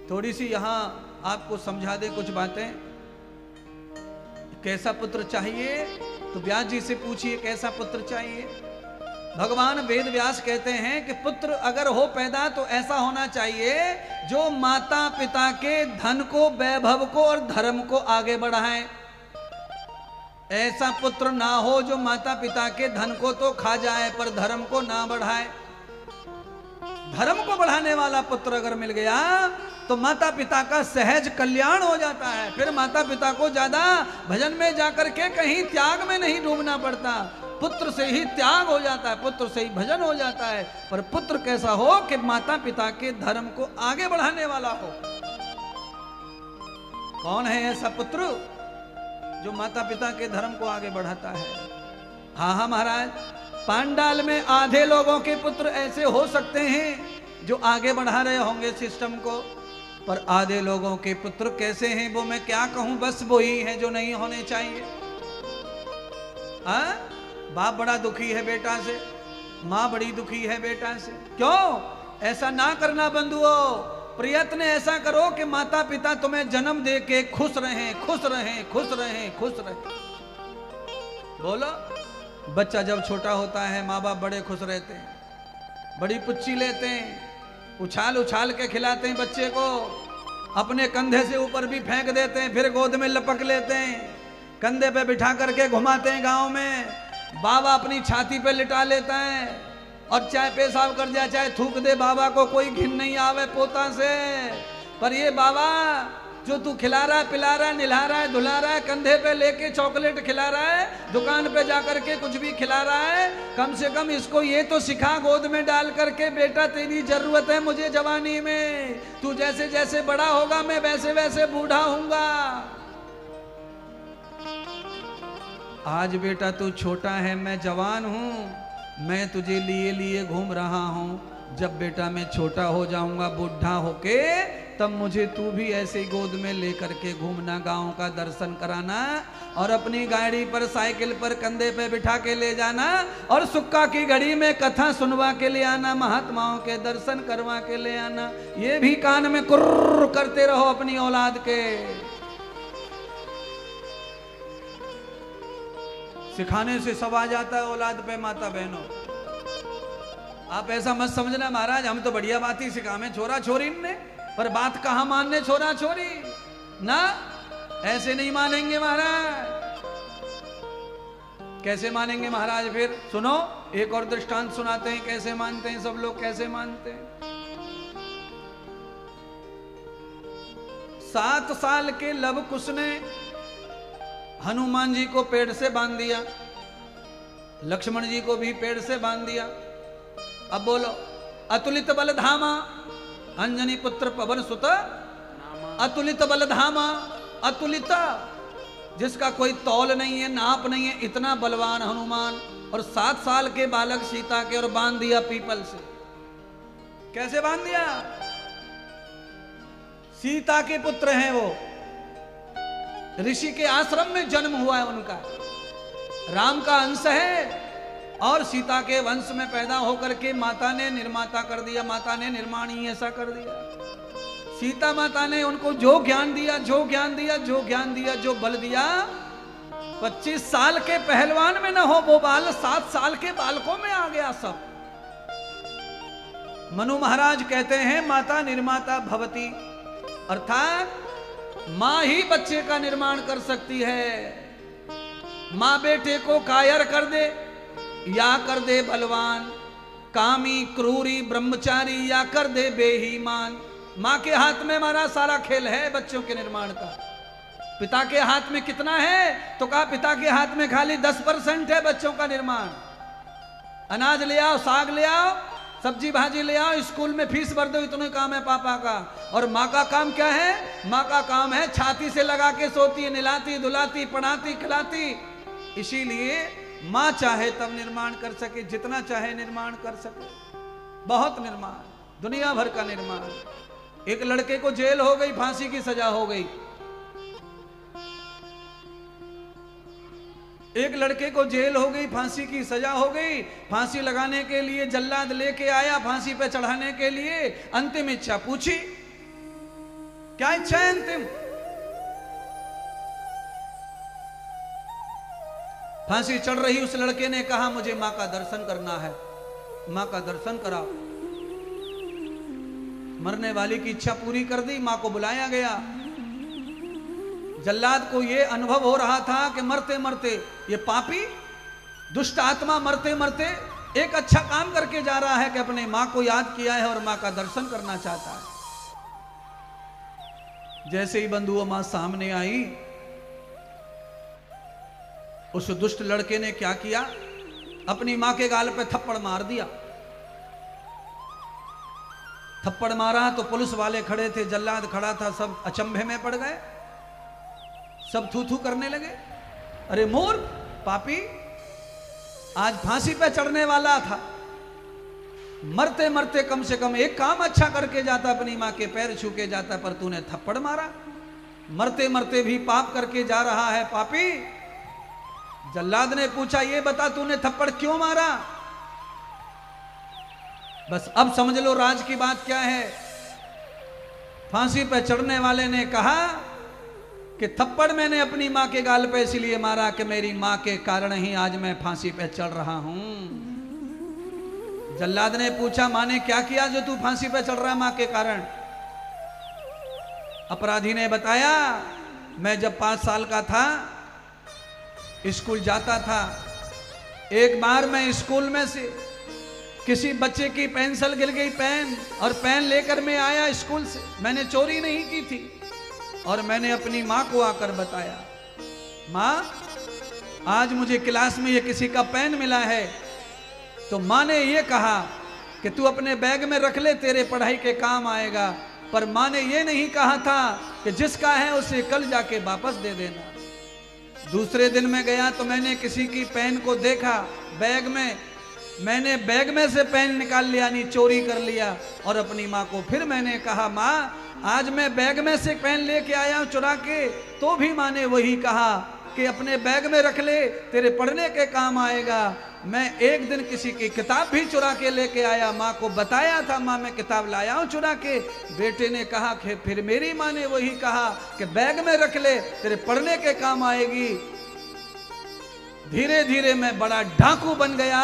थोड़ी सी यहाँ आपको समझा दे कुछ बातें। कैसा पुत्र चाहिए? तो व्यास जी से पूछिए कैसा पुत्र चाहिए। भगवान वेद व्यास कहते हैं कि पुत्र अगर हो पैदा तो ऐसा होना चाहिए जो माता पिता के धन को, वैभव को और धर्म को आगे बढ़ाए। ऐसा पुत्र ना हो जो माता पिता के धन को तो खा जाए पर धर्म को ना बढ़ाए। धर्म को बढ़ाने वाला पुत्र अगर मिल गया तो माता पिता का सहज कल्याण हो जाता है। फिर माता पिता को ज्यादा भजन में जाकर के कहीं त्याग में नहीं डूबना पड़ता। पुत्र से ही त्याग हो जाता है, पुत्र से ही भजन हो जाता है। पर पुत्र कैसा हो कि माता पिता के धर्म को आगे बढ़ाने वाला हो। कौन है ऐसा पुत्र जो माता पिता के धर्म को आगे बढ़ाता है? हाँ हाँ महाराज, पांडाल में आधे लोगों के पुत्र ऐसे हो सकते हैं जो आगे बढ़ा रहे होंगे सिस्टम को, पर आधे लोगों के पुत्र कैसे हैं वो मैं क्या कहूं, बस वो ही है जो नहीं होने चाहिए। हाँ, बाप बड़ा दुखी है बेटा से, माँ बड़ी दुखी है बेटा से। क्यों? ऐसा ना करना बंधुओं। प्रयत्न ऐसा करो कि माता पिता तुम्हें जन्म दे के खुश रहें, खुश रहें, खुश रहें, खुश रहें। बोलो, बच्चा जब छोटा होता है माँ बाप बड़े खुश रहते हैं, बड़ी पुच्ची लेते हैं, उछाल उछाल के खिलाते हैं बच्चे को, अपने कंधे से ऊपर भी फेंक देते हैं, फिर गोद में लपक लेते हैं, कंधे पे बिठा करके घुमाते हैं गांव में। बाबा अपनी छाती पे लिटा लेता है और चाहे पेशाब कर जाए चाहे थूक दे, बाबा को कोई घिन नहीं आवे पोता से। पर ये बाबा जो तू खिला रहा है, पिला रहा है, निला रहा है, धुला रहा है, कंधे पे लेके चॉकलेट खिला रहा है, दुकान पे जाकर के कुछ भी खिला रहा है, कम से कम इसको ये तो सिखा गोद में डाल करके, बेटा तेरी जरूरत है मुझे जवानी में, तू जैसे जैसे बड़ा होगा मैं वैसे वैसे बूढ़ा होऊंगा। आज बेटा तू छोटा है, मैं जवान हूं, मैं तुझे लिए लिए घूम रहा हूं। जब बेटा मैं छोटा हो जाऊंगा बूढ़ा होके, तब मुझे तू भी ऐसे गोद में लेकर के घूमना, गांव का दर्शन कराना और अपनी गाड़ी पर साइकिल पर कंधे पे बिठा के ले जाना और सुक्का की घड़ी में कथा सुनवा के ले आना, महात्माओं के दर्शन करवा के ले आना। ये भी कान में कुर्र करते रहो अपनी औलाद के। सिखाने से सब आ जाता है औलाद पे माता बहनों। आप ऐसा मत समझना महाराज हम तो बढ़िया बात ही सिखावे छोरा छोरी ने, पर बात कहां मानने छोरा छोरी ना, ऐसे नहीं मानेंगे महाराज। कैसे मानेंगे महाराज? फिर सुनो, एक और दृष्टांत सुनाते हैं कैसे मानते हैं सब लोग, कैसे मानते हैं। 7 साल के लव कुश ने हनुमान जी को पेड़ से बांध दिया, लक्ष्मण जी को भी पेड़ से बांध दिया। अब बोलो, अतुलित बल धामा अंजनी पुत्र पवन सुत, अतुलित बल धामा, अतुलित जिसका कोई तौल नहीं है, नाप नहीं है, इतना बलवान हनुमान, और 7 साल के बालक सीता के, और बांध दिया पीपल से। कैसे बांध दिया? सीता के पुत्र हैं वो, ऋषि के आश्रम में जन्म हुआ है उनका, राम का अंश है और सीता के वंश में पैदा होकर के माता ने निर्माता कर दिया, माता ने निर्माण ही ऐसा कर दिया। सीता माता ने उनको जो ज्ञान दिया, जो ज्ञान दिया, जो ज्ञान दिया, जो बल दिया, 25 साल के पहलवान में न हो वो बाल 7 साल के बालकों में आ गया सब। मनु महाराज कहते हैं माता निर्माता भवती, अर्थात मां ही बच्चे का निर्माण कर सकती है। मां बेटे को कायर कर दे या कर दे बलवान, कामी क्रूरी ब्रह्मचारी या कर दे बेईमान। मां के हाथ में हमारा सारा खेल है बच्चों के निर्माण का। पिता के हाथ में कितना है? तो कहा पिता के हाथ में खाली 10% है बच्चों का निर्माण। अनाज ले आओ, साग ले आओ, सब्जी भाजी ले आओ, स्कूल में फीस भर दो, इतना काम है पापा का। और माँ का काम क्या है? माँ का काम है छाती से लगा के सोती है, निलाती धुलाती पढ़ाती खिलाती। इसीलिए माँ चाहे तब निर्माण कर सके, जितना चाहे निर्माण कर सके। बहुत निर्माण, दुनिया भर का निर्माण। एक लड़के को जेल हो गई, फांसी की सजा हो गई। एक लड़के को जेल हो गई, फांसी की सजा हो गई। फांसी लगाने के लिए जल्लाद लेके आया, फांसी पे चढ़ाने के लिए। अंतिम इच्छा पूछी, क्या इच्छा है अंतिम? फांसी चढ़ रही उस लड़के ने कहा मुझे मां का दर्शन करना है, मां का दर्शन कराओ। मरने वाली की इच्छा पूरी कर दी, मां को बुलाया गया। जल्लाद को यह अनुभव हो रहा था कि मरते मरते ये पापी दुष्ट आत्मा मरते मरते एक अच्छा काम करके जा रहा है कि अपने मां को याद किया है और मां का दर्शन करना चाहता है। जैसे ही बंधुओं मां सामने आई, उस दुष्ट लड़के ने क्या किया, अपनी मां के गाल पे थप्पड़ मार दिया। थप्पड़ मारा तो पुलिस वाले खड़े थे, जल्लाद खड़ा था, सब अचंभे में पड़ गए, सब थू थू करने लगे। अरे मूर्ख पापी, आज फांसी पे चढ़ने वाला था, मरते मरते कम से कम एक काम अच्छा करके जाता, अपनी मां के पैर छू के जाता, पर तूने थप्पड़ मारा। मरते मरते भी पाप करके जा रहा है पापी। जल्लाद ने पूछा ये बता तूने थप्पड़ क्यों मारा? बस अब समझ लो राज की बात क्या है। फांसी पे चढ़ने वाले ने कहा कि थप्पड़ मैंने अपनी मां के गाल पे इसलिए मारा कि मेरी मां के कारण ही आज मैं फांसी पे चढ़ रहा हूं। जल्लाद ने पूछा मां ने क्या किया जो तू फांसी पे चढ़ रहा है मां के कारण? अपराधी ने बताया मैं जब 5 साल का था स्कूल जाता था, एक बार मैं स्कूल में से किसी बच्चे की पेंसिल गिर गई, पेन, और पेन लेकर मैं आया स्कूल से, मैंने चोरी नहीं की थी, और मैंने अपनी मां को आकर बताया मां आज मुझे क्लास में ये किसी का पेन मिला है। तो मां ने ये कहा कि तू अपने बैग में रख ले, तेरे पढ़ाई के काम आएगा। पर मां ने ये नहीं कहा था कि जिसका है उसे कल जाके वापस दे देना। दूसरे दिन मैं गया तो मैंने किसी की पेन को देखा बैग में, मैंने बैग में से पेन निकाल लिया, यानी चोरी कर लिया, और अपनी मां को फिर मैंने कहा मां आज मैं बैग में से पेन लेके आया हूं चुरा के। तो भी मां ने वही कहा कि अपने बैग में रख ले, तेरे पढ़ने के काम आएगा। मैं एक दिन किसी की किताब भी चुरा के लेके आया, मां को बताया था मां मैं किताब लाया हूं चुरा के। बेटे ने कहा कि फिर मेरी मां ने वही कहा कि बैग में रख ले, तेरे पढ़ने के काम आएगी। धीरे धीरे मैं बड़ा डाकू बन गया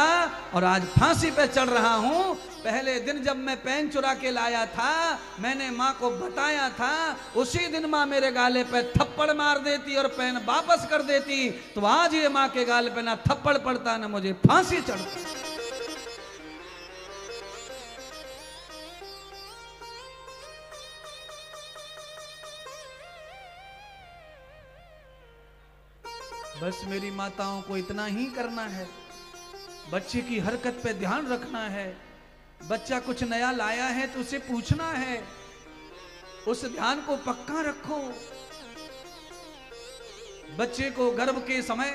और आज फांसी पे चढ़ रहा हूं। पहले दिन जब मैं पेन चुरा के लाया था, मैंने मां को बताया था, उसी दिन मां मेरे गाले पे थप्पड़ मार देती और पेन वापस कर देती, तो आज ये मां के गाले पे ना थप्पड़ पड़ता ना मुझे फांसी चढ़ती। बस मेरी माताओं को इतना ही करना है, बच्चे की हरकत पे ध्यान रखना है। बच्चा कुछ नया लाया है तो उसे पूछना है, उस ध्यान को पक्का रखो। बच्चे को गर्भ के समय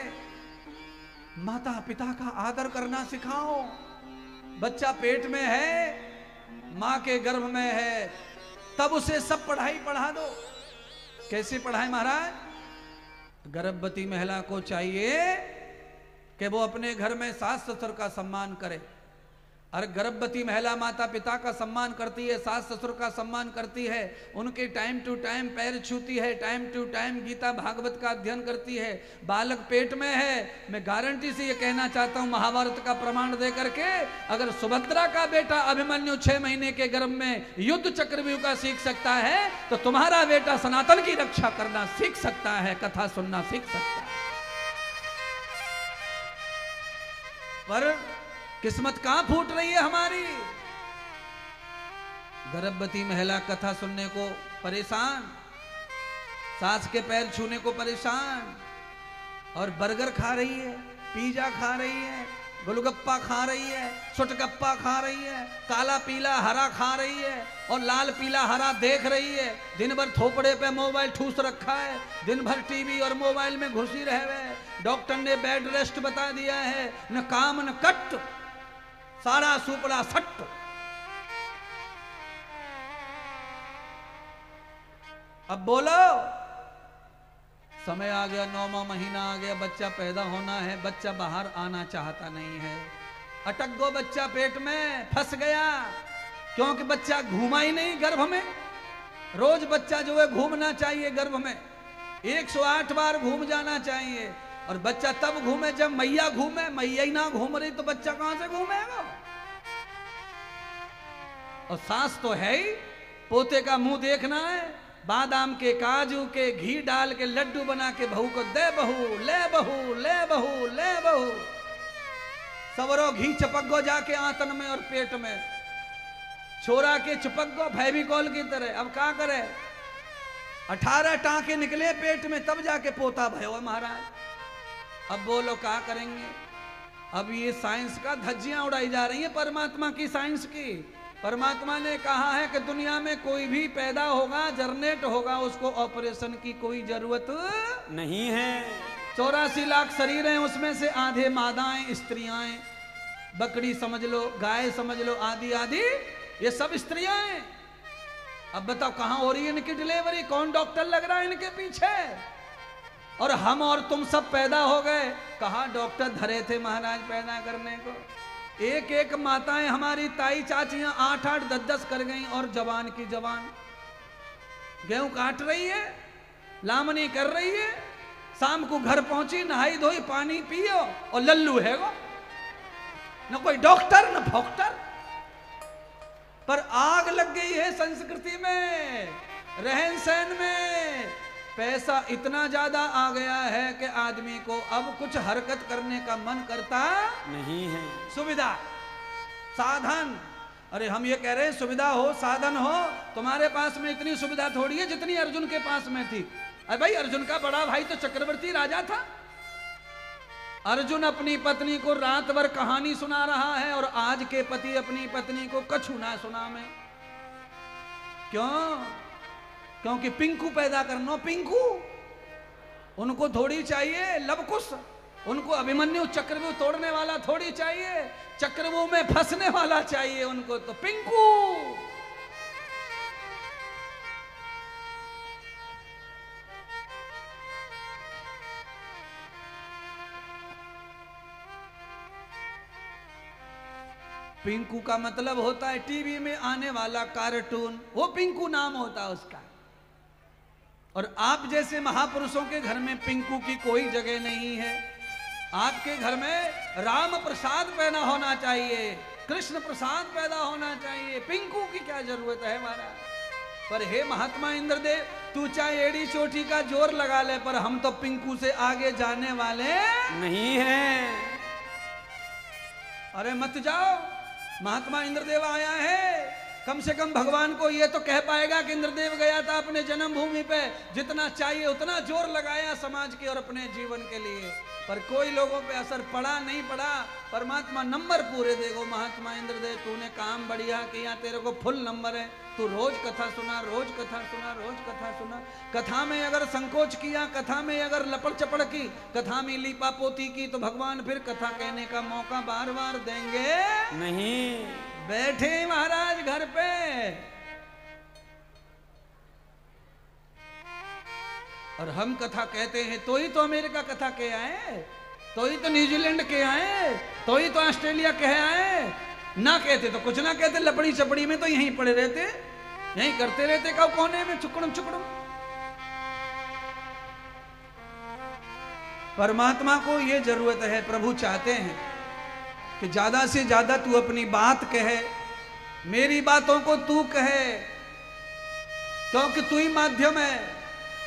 माता पिता का आदर करना सिखाओ। बच्चा पेट में है, मां के गर्भ में है, तब उसे सब पढ़ाई पढ़ा दो। कैसे पढ़ाए महाराज? गर्भवती महिला को चाहिए कि वो अपने घर में सास ससुर का सम्मान करे। और गर्भवती महिला माता पिता का सम्मान करती है, सास ससुर का सम्मान करती है, उनके टाइम टू टाइम पैर छूती है, time to time Gita Bhagavat का अध्ययन करती है। बालक पेट में है, मैं गारंटी से ये कहना चाहता हूं महाभारत का प्रमाण दे करके, अगर सुभद्रा का बेटा अभिमन्यु 6 महीने के गर्भ में युद्ध चक्रव्यूह का सीख सकता है, तो तुम्हारा बेटा सनातन की रक्षा करना सीख सकता है, कथा सुनना सीख सकता है। पर किस्मत कहां फूट रही है हमारी। गर्भवती महिला कथा सुनने को परेशान, सास के पैर छूने को परेशान, और बर्गर खा रही है, पिज्जा खा रही है, गोलगप्पा खा रही है, चुटगप्पा खा रही है, काला पीला हरा खा रही है और लाल पीला हरा देख रही है। दिन भर थोपड़े पे मोबाइल ठूस रखा है, दिन भर टीवी और मोबाइल में घुसी रहे। डॉक्टर ने बेड रेस्ट बता दिया है, न काम न कट, सारा सुपड़ा सट। अब बोलो, समय आ गया, 9वां महीना आ गया, बच्चा पैदा होना है, बच्चा बाहर आना चाहता नहीं है, अटक गो बच्चा पेट में, फंस गया, क्योंकि बच्चा घूमा ही नहीं गर्भ में। रोज बच्चा जो है घूमना चाहिए गर्भ में, 108 बार घूम जाना चाहिए। और बच्चा तब घूमे जब मैया घूमे, मैया ही ना घूम रही तो बच्चा कहां से घूमेगा। और सास तो है ही, पोते का मुंह देखना है, बादाम के काजू के घी डाल के लड्डू बना के बहू को दे बहू, ले बहू, ले बहू, ले बहू। सवरो घी चपक गो जाके आंतन में और पेट में, छोरा के चिपक गो फेविकॉल की तरह। अब क्या करे, 18 टांके निकले पेट में तब जाके पोता भयो महाराज। अब बोलो क्या करेंगे। अब ये साइंस का धज्जियां उड़ाई जा रही है परमात्मा की, साइंस की। परमात्मा ने कहा है कि दुनिया में कोई भी पैदा होगा, जरनेट होगा, उसको ऑपरेशन की कोई जरूरत नहीं है। 84 लाख शरीर हैं, उसमें से आधे मादाएं स्त्रियां, बकरी समझ लो, गाय समझ लो, आदि आदि ये सब स्त्रियां हैं। अब बताओ कहां हो रही है इनकी डिलीवरी, कौन डॉक्टर लग रहा है इनके पीछे। और हम और तुम सब पैदा हो गए, कहां डॉक्टर धरे थे महाराज पैदा करने को। एक एक माताएं हमारी ताई चाचियां 8-8 10-10 कर गई, और जवान की जवान गेहूं काट रही है, लामनी कर रही है, शाम को घर पहुंची, नहाई धोई, पानी पियो और लल्लू है वो, न कोई डॉक्टर न फॉक्टर। पर आग लग गई है संस्कृति में, रहन सहन में। पैसा इतना ज्यादा आ गया है कि आदमी को अब कुछ हरकत करने का मन करता नहीं है। सुविधा, साधन, अरे हम ये कह रहे हैं सुविधा हो, साधन हो, तुम्हारे पास में इतनी सुविधा थोड़ी है जितनी अर्जुन के पास में थी। अरे भाई अर्जुन का बड़ा भाई तो चक्रवर्ती राजा था। अर्जुन अपनी पत्नी को रात भर कहानी सुना रहा है, और आज के पति अपनी पत्नी को कछु ना सुना में। क्यों? क्योंकि पिंकू पैदा करना, पिंकू उनको थोड़ी चाहिए लवकुश, उनको अभिमन्यु चक्रव्यूह तोड़ने वाला थोड़ी चाहिए, चक्रव्यूह में फंसने वाला चाहिए उनको, तो पिंकू। पिंकू का मतलब होता है टीवी में आने वाला कार्टून, वो पिंकू नाम होता है उसका। और आप जैसे महापुरुषों के घर में पिंकू की कोई जगह नहीं है। आपके घर में राम प्रसाद पैदा होना चाहिए, कृष्ण प्रसाद पैदा होना चाहिए, पिंकू की क्या जरूरत है महाराज। पर हे महात्मा इंद्रदेव, तू चाहे एड़ी चोटी का जोर लगा ले, पर हम तो पिंकू से आगे जाने वाले नहीं हैं। अरे मत जाओ, महात्मा इंद्रदेव आया है, कम से कम भगवान को ये तो कह पाएगा कि इंद्रदेव गया था अपने जन्मभूमि पे, जितना चाहिए उतना जोर लगाया समाज के और अपने जीवन के लिए, पर कोई लोगों पे असर पड़ा नहीं पड़ा। परमात्मा नंबर पूरे देगो। महात्मा इंद्रदेव तूने काम बढ़िया किया, तेरे को फुल नंबर है, तू रोज कथा सुना, रोज कथा सुना, रोज कथा सुना। कथा में अगर संकोच किया, कथा में अगर लपड़ चपड़ की, कथा में लीपा पोती की, तो भगवान फिर कथा कहने का मौका बार बार देंगे नहीं। बैठे महाराज घर पे, और हम कथा कहते हैं, तो ही तो अमेरिका कथा के आए, तो ही तो न्यूजीलैंड के आए, तो ही तो ऑस्ट्रेलिया के आए। ना कहते तो कुछ ना कहते, लपड़ी चपड़ी में तो यहीं पड़े रहते, यहीं करते रहते कब कोने में चुकड़म चुकड़म। परमात्मा को ये जरूरत है, प्रभु चाहते हैं कि ज्यादा से ज्यादा तू अपनी बात कहे, मेरी बातों को तू कहे, क्योंकि तू ही माध्यम है।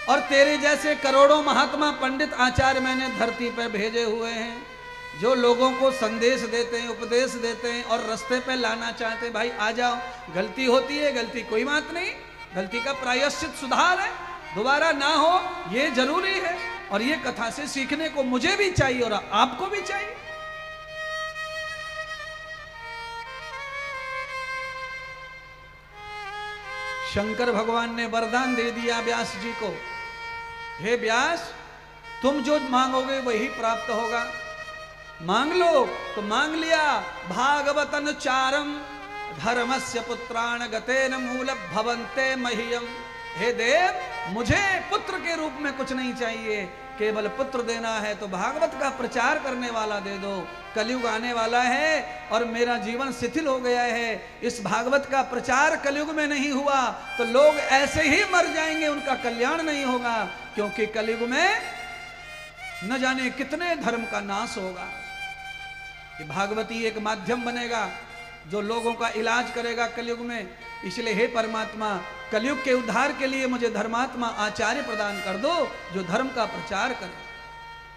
और तेरे जैसे करोड़ों महात्मा पंडित आचार्य मैंने धरती पर भेजे हुए हैं, जो लोगों को संदेश देते हैं, उपदेश देते हैं और रास्ते पे लाना चाहते हैं। भाई आ जाओ, गलती होती है, गलती कोई बात नहीं, गलती का प्रायश्चित सुधार है, दोबारा ना हो ये जरूरी है। और ये कथा से सीखने को मुझे भी चाहिए और आपको भी चाहिए। शंकर भगवान ने वरदान दे दिया व्यास जी को, हे व्यास तुम जो मांगोगे वही प्राप्त होगा, मांग लो। तो मांग लिया, भागवतन चारम धर्मस्य पुत्राण गतेन मूल भवन्ते मह्यम। हे देव, मुझे पुत्र के रूप में कुछ नहीं चाहिए, केवल पुत्र देना है तो भागवत का प्रचार करने वाला दे दो। कलयुग आने वाला है और मेरा जीवन शिथिल हो गया है, इस भागवत का प्रचार कलयुग में नहीं हुआ तो लोग ऐसे ही मर जाएंगे, उनका कल्याण नहीं होगा। क्योंकि कलयुग में न जाने कितने धर्म का नाश होगा। ये भागवती एक माध्यम बनेगा जो लोगों का इलाज करेगा कलयुग में। इसलिए हे परमात्मा, कलयुग के उद्धार के लिए मुझे धर्मात्मा आचार्य प्रदान कर दो जो धर्म का प्रचार करे।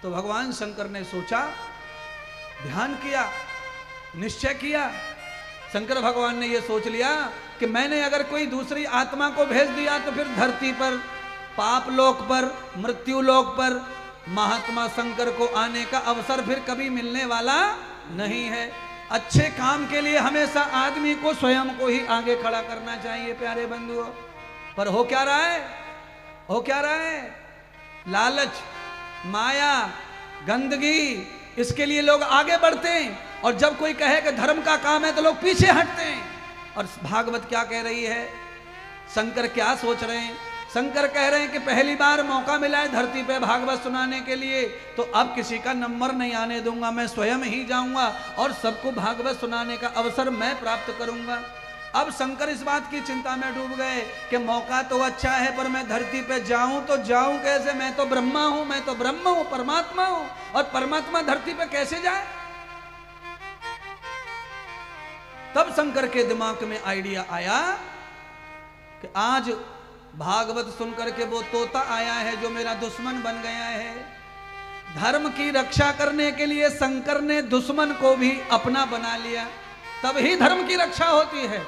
तो भगवान शंकर ने सोचा, ध्यान किया, निश्चय किया। शंकर भगवान ने यह सोच लिया कि मैंने अगर कोई दूसरी आत्मा को भेज दिया तो फिर धरती पर, पाप लोक पर, मृत्यु लोक पर महात्मा शंकर को आने का अवसर फिर कभी मिलने वाला नहीं है। अच्छे काम के लिए हमेशा आदमी को स्वयं को ही आगे खड़ा करना चाहिए प्यारे बंधुओं। पर हो क्या रहा है, हो क्या रहा है? लालच, माया, गंदगी, इसके लिए लोग आगे बढ़ते हैं और जब कोई कहे कि धर्म का काम है तो लोग पीछे हटते हैं। और भागवत क्या कह रही है, शंकर क्या सोच रहे हैं? शंकर कह रहे हैं कि पहली बार मौका मिला है धरती पे भागवत सुनाने के लिए, तो अब किसी का नंबर नहीं आने दूंगा, मैं स्वयं ही जाऊंगा और सबको भागवत सुनाने का अवसर मैं प्राप्त करूंगा। अब शंकर इस बात की चिंता में डूब गए कि मौका तो अच्छा है पर मैं धरती पे जाऊं तो जाऊं कैसे? मैं तो ब्रह्मा हूं, मैं तो ब्रह्म हूं, परमात्मा हूं, और परमात्मा धरती पे कैसे जाए? तब शंकर के दिमाग में आइडिया आया कि आज भागवत सुनकर के वो तोता आया है जो मेरा दुश्मन बन गया है। धर्म की रक्षा करने के लिए शंकर ने दुश्मन को भी अपना बना लिया, तब ही धर्म की रक्षा होती है।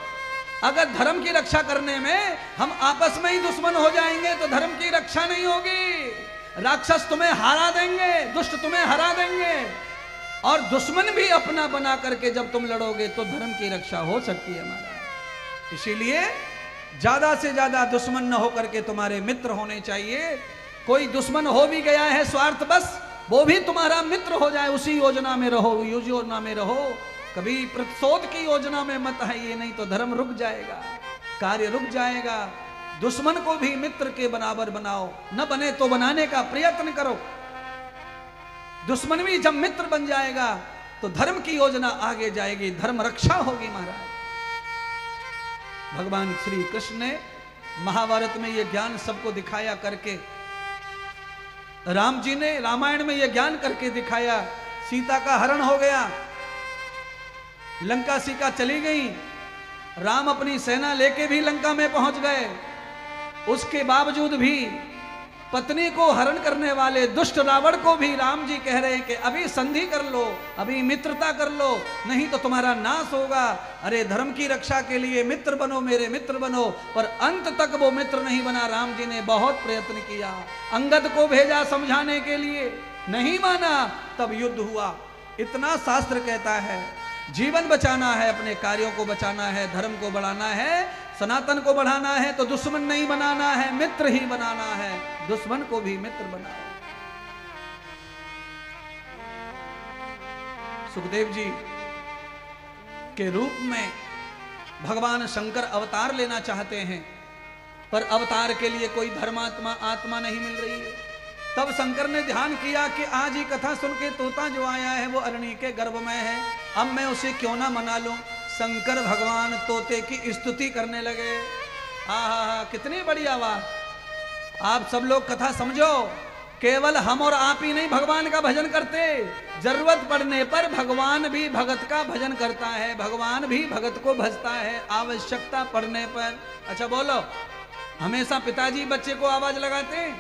अगर धर्म की रक्षा करने में हम आपस में ही दुश्मन हो जाएंगे तो धर्म की रक्षा नहीं होगी। राक्षस तुम्हें हरा देंगे, दुष्ट तुम्हें हरा देंगे, और दुश्मन भी अपना बना करके जब तुम लड़ोगे तो धर्म की रक्षा हो सकती है हमारा। इसीलिए ज्यादा से ज्यादा दुश्मन न होकर के तुम्हारे मित्र होने चाहिए। कोई दुश्मन हो भी गया है स्वार्थ बस, वो भी तुम्हारा मित्र हो जाए, उसी योजना में रहो, उस योजना में रहो। कभी प्रतिशोध की योजना में मत आइए, नहीं तो धर्म रुक जाएगा, कार्य रुक जाएगा। दुश्मन को भी मित्र के बराबर बनाओ, न बने तो बनाने का प्रयत्न करो। दुश्मन भी जब मित्र बन जाएगा तो धर्म की योजना आगे जाएगी, धर्म रक्षा होगी महाराज। भगवान श्री कृष्ण ने महाभारत में यह ज्ञान सबको दिखाया करके, राम जी ने रामायण में यह ज्ञान करके दिखाया। सीता का हरण हो गया, लंका सीता चली गई, राम अपनी सेना लेके भी लंका में पहुंच गए। उसके बावजूद भी पत्नी को हरण करने वाले दुष्ट रावण को भी राम जी कह रहे हैं कि अभी संधि कर लो, अभी मित्रता कर लो, नहीं तो तुम्हारा नाश होगा। अरे धर्म की रक्षा के लिए मित्र बनो, मेरे मित्र बनो। पर अंत तक वो मित्र नहीं बना। राम जी ने बहुत प्रयत्न किया, अंगद को भेजा समझाने के लिए, नहीं माना, तब युद्ध हुआ। इतना शास्त्र कहता है, जीवन बचाना है, अपने कार्यों को बचाना है, धर्म को बढ़ाना है, सनातन को बढ़ाना है तो दुश्मन नहीं बनाना है, मित्र ही बनाना है। दुश्मन को भी मित्र बनाओ। सुखदेव जी के रूप में भगवान शंकर अवतार लेना चाहते हैं, पर अवतार के लिए कोई धर्मात्मा आत्मा नहीं मिल रही है। तब शंकर ने ध्यान किया कि आज ही कथा सुन के तोता जो आया है वो अरणी के गर्भ में है, अब मैं उसे क्यों ना मना लूं। शंकर भगवान तोते की स्तुति करने लगे। आहा, कितनी बढ़िया बात। आप सब लोग कथा समझो, केवल हम और आप ही नहीं भगवान का भजन करते, जरूरत पड़ने पर भगवान भी भगत का भजन करता है, भगवान भी भगत को भजता है आवश्यकता पड़ने पर। अच्छा बोलो, हमेशा पिताजी बच्चे को आवाज लगाते हैं,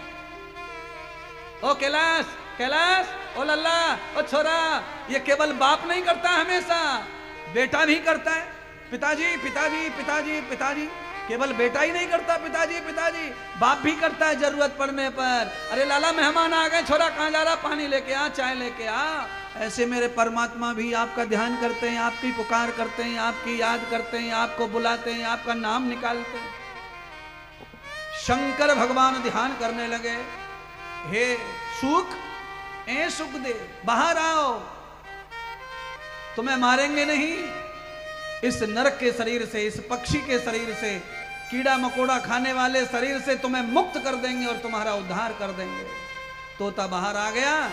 ओ कैलाश कैलाश, ओ लल्ला, ओ छोरा। ये केवल बाप नहीं करता, हमेशा बेटा भी करता है। पिताजी पिताजी पिताजी पिताजी, केवल बेटा ही नहीं करता, पिताजी पिताजी, बाप भी करता है जरूरत पड़ने पर। अरे लाला मेहमान आ गए, छोरा कहाँ जा रहा, पानी लेके आ, चाय लेके आ। ऐसे मेरे परमात्मा भी आपका ध्यान करते हैं, आपकी पुकार करते हैं, आपकी याद करते हैं, आपको बुलाते हैं, आपका नाम निकालते हैं। शंकर भगवान ध्यान करने लगे, हे सुख, ए सुखदेव बाहर आओ, तुम्हें मारेंगे नहीं। इस नरक के शरीर से, इस पक्षी के शरीर से, कीड़ा मकोड़ा खाने वाले शरीर से तुम्हें मुक्त कर देंगे और तुम्हारा उद्धार कर देंगे। तोता बाहर आ गया।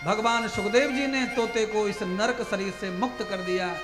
भगवान सुखदेव जी ने तोते को इस नरक शरीर से मुक्त कर दिया।